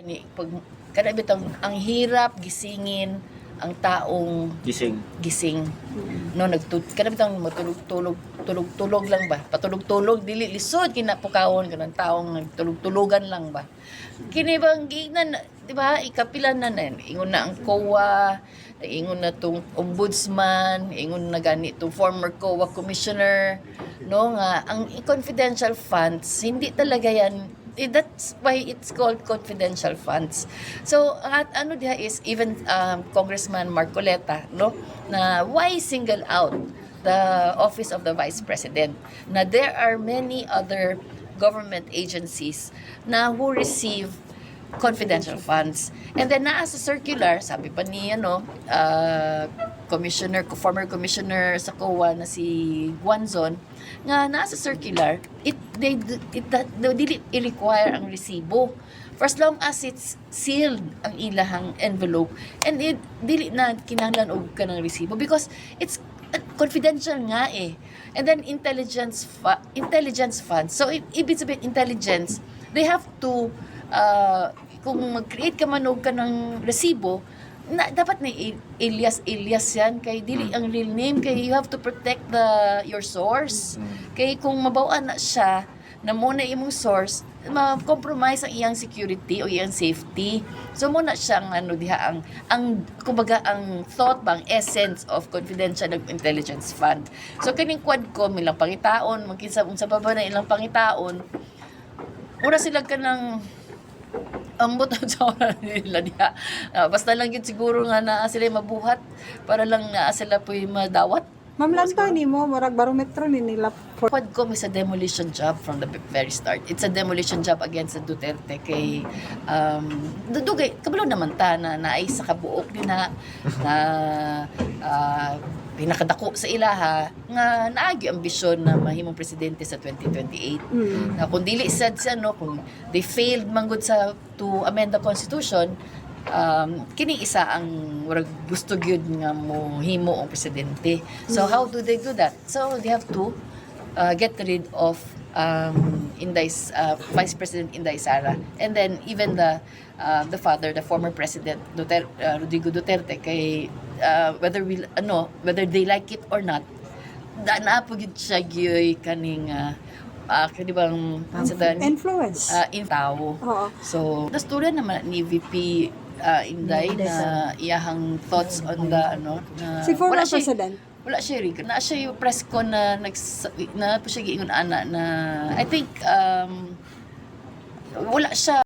ni pag kada bitang ang hirap gisingin ang taong gising no kada bitang tulog lang ba patulog dili lisod kinapukawon kanang taong nagtulog-tulogan lang ba kini bang gignan di ba ikapilan na ingon na ang COA ingon na tong ombudsman ingon na gani tong former COA commissioner no nga ang confidential funds hindi talaga yan. That's why it's called confidential funds. So, ano diha is even Congressman Marcoleta, no, na why single out the office of the Vice President? Na there are many other government agencies na who receive confidential funds. And then naa sa circular, sabi pa ni former commissioner sa COA na si Guanzon, nga nasa circular, dili i-require ang resibo. For as long as it's sealed ang ilahang envelope and dili na kinahanglan og kanang resibo because it's confidential nga eh. And then intelligence funds. So ibig sabihin intelligence, they have to kung mag-create ka man og kanang resibo, dapat na alias yan kay dili ang real name kay you have to protect your source kay kung mabawaan na siya na muna imong source ma-compromise ang iyang security o iyang safety so muna siyang diha ang kumbaga ang thought bang essence of confidential intelligence fund so kaning Quadcom ilang pangitaon magkinsa unsa pa ba na ilang pangitaon ura sila kanang ambot sa oras nila diha. Basta lang yun siguro nga na sila mabuhat para lang na sila po'y madawat. Ma'am Lanta ni mo, murag barometro ni nila. Quadcom is a demolition job from the very start. It's a demolition job against the Duterte kay dugay kabalo naman ta na naay sa kabuok din na pinakadako sa ilaha nga naagi ambisyon na mahimong presidente sa 2028. Na kung dili sad sa kung they failed manggod to amend the constitution, kini isa ang murag gusto gyud nga mo himo ang presidente. So how do they do that? So they have to get rid of Vice President Inday Sara, and then even the father, the former president Rodrigo Duterte, kay whether they like it or not, na po gid siya gyoy kaning kadi bang influence in tao. So nasturya naman ni VP Inday na iyahang thoughts on the na si former president wala siya rin. Na siya yung press con na po siya giingon ana na I think wala siya